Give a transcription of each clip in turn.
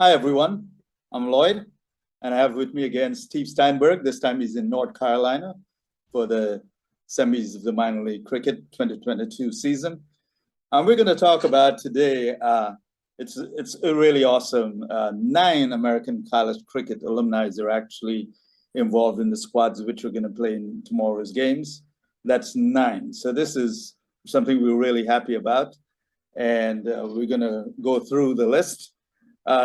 Hi, everyone. I'm Lloyd, and I have with me again Steve Steinberg. This time he's in North Carolina for the semis of the minor league cricket 2022 season. And we're going to talk about today, it's a really awesome. 9 American college cricket alumni are actually involved in the squads which are going to play in tomorrow's games. That's 9. So this is something we're really happy about. And we're going to go through the list.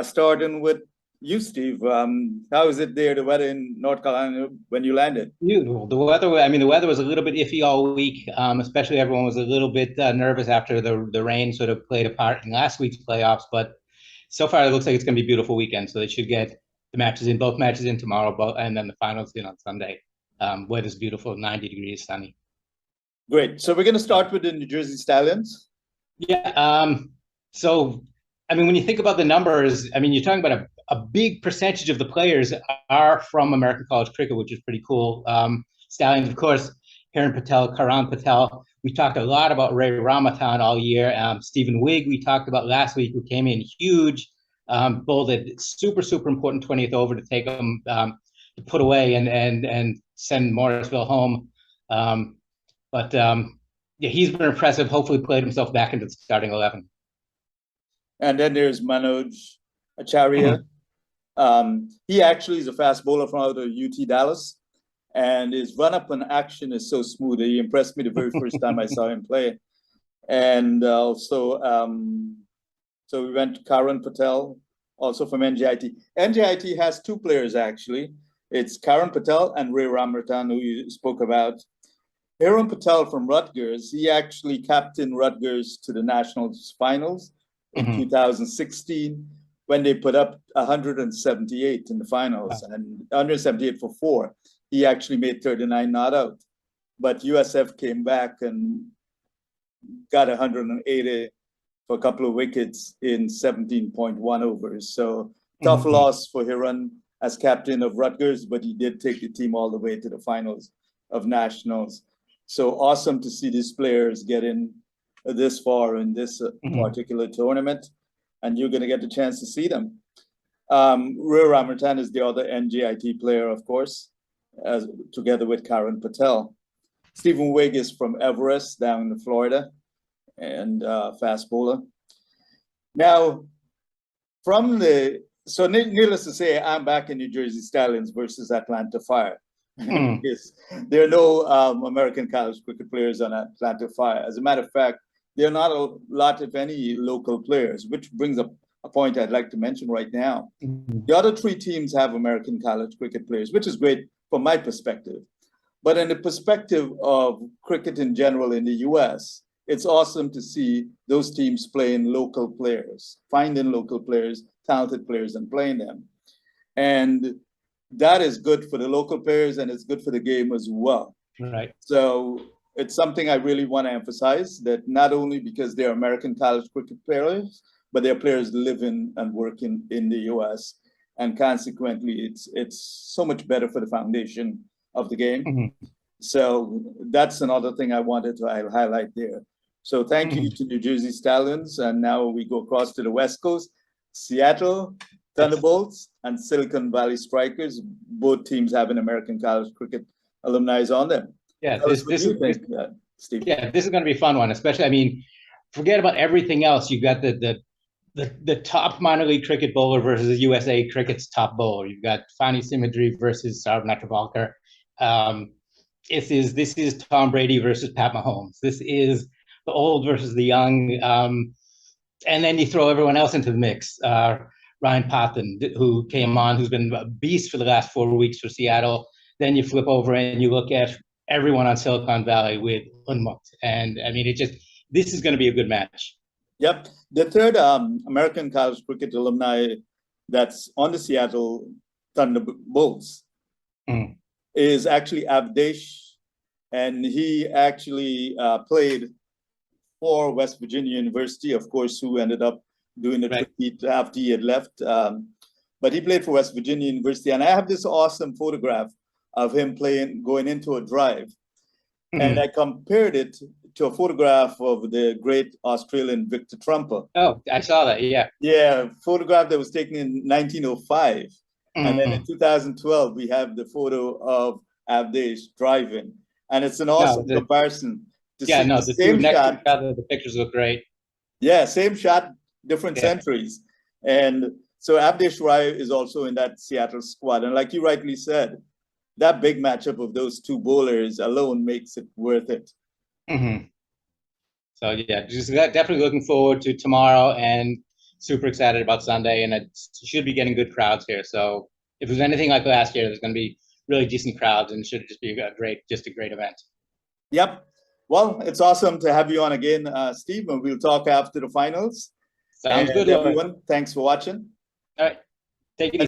Starting with you, Steve. How is it there, the weather in North Carolina when you landed? Beautiful. The weather was a little bit iffy all week, especially everyone was a little bit nervous after the rain sort of played a part in last week's playoffs. But so far, it looks like it's going to be a beautiful weekend. So they should get both matches in tomorrow, and then the finals in on Sunday. Weather's beautiful, 90 degrees, sunny. Great. So we're going to start with the New Jersey Stallions. Yeah. When you think about the numbers, you're talking about a big percentage of the players are from American college cricket, which is pretty cool. Stallions, of course, Karan Patel. We talked a lot about Ray Ramatan all year. Stephen Wigg, we talked about last week, who came in huge, bowled a super important 20th over to take them to put away and send Morrisville home. Yeah, he's been impressive. Hopefully, played himself back into the starting 11. And then there's Manoj Acharya. He actually is a fast bowler from out of UT Dallas, and his run-up and action is so smooth. He impressed me the very first time I saw him play. And so we went to Karan Patel, also from NJIT. NJIT has 2 players, actually. It's Karan Patel and Ray Ramatan, who you spoke about. Karan Patel from Rutgers, he actually captained Rutgers to the Nationals finals in 2016, when they put up 178 in the finals, and 178 for 4. He actually made 39 not out. But USF came back and got 180 for a couple of wickets in 17.1 overs. So tough loss for Hiran as captain of Rutgers, but he did take the team all the way to the finals of Nationals. So awesome to see these players get in this far in this particular tournament, and you're going to get the chance to see them. Ray Ramatan is the other NJIT player, of course, together with Karan Patel. Stephen Wigg is from Everest down in Florida, and fast bowler. Now, needless to say, I'm back in New Jersey Stallions versus Atlanta Fire. Yes, there are no American college cricket players on Atlanta Fire. As a matter of fact, there are not a lot, if any, local players, which brings up a point I'd like to mention right now. The other 3 teams have American college cricket players, which is great from my perspective. But in the perspective of cricket in general in the US, it's awesome to see those teams playing local players, finding local players, talented players, and playing them. And that is good for the local players, and it's good for the game as well. Right. So it's something I really want to emphasize, that not only because they're American college cricket players, but they're players living and working in the US. And consequently, it's so much better for the foundation of the game. So that's another thing I wanted to highlight there. So thank you to New Jersey Stallions. And now we go across to the West Coast, Seattle Thunderbolts and Silicon Valley Strikers. Both teams have an American college cricket alumni on them. Yeah, this Steve. Yeah, this is going to be a fun one, especially. Forget about everything else. You've got the top minor league cricket bowler versus USA Cricket's top bowler. You've got Fani Simidri versus Saurav Netravalkar. This is Tom Brady versus Pat Mahomes. This is the old versus the young. And then you throw everyone else into the mix. Ryan Pathan, who came on, who's been a beast for the last 4 weeks for Seattle. Then you flip over and you look at everyone on Silicon Valley with Unmukt. And this is going to be a good match. Yep. The third American college cricket alumni that's on the Seattle Thunderbolts is actually Avdesh. And he actually played for West Virginia University, of course, who ended up doing the repeat after he had left. But he played for West Virginia University. And I have this awesome photograph of him going into a drive. And I compared it to a photograph of the great Australian Victor Trumper. Oh, I saw that. Yeah. Yeah, photograph that was taken in 1905. And then in 2012, we have the photo of Avdesh driving. And it's an awesome comparison to see no, the the two same next to shot. each other, the pictures look great. Yeah, same shot, different centuries. And so Avdesh Rai is also in that Seattle squad. And like you rightly said, that big matchup of those two bowlers alone makes it worth it. So yeah, just definitely looking forward to tomorrow and super excited about Sunday. And it should be getting good crowds here. So if it was anything like last year, there's going to be really decent crowds and it should just be a great event. Yep. Well, it's awesome to have you on again, Steve, and we'll talk after the finals. Sounds good, everyone. Thanks for watching. All right. Take it easy.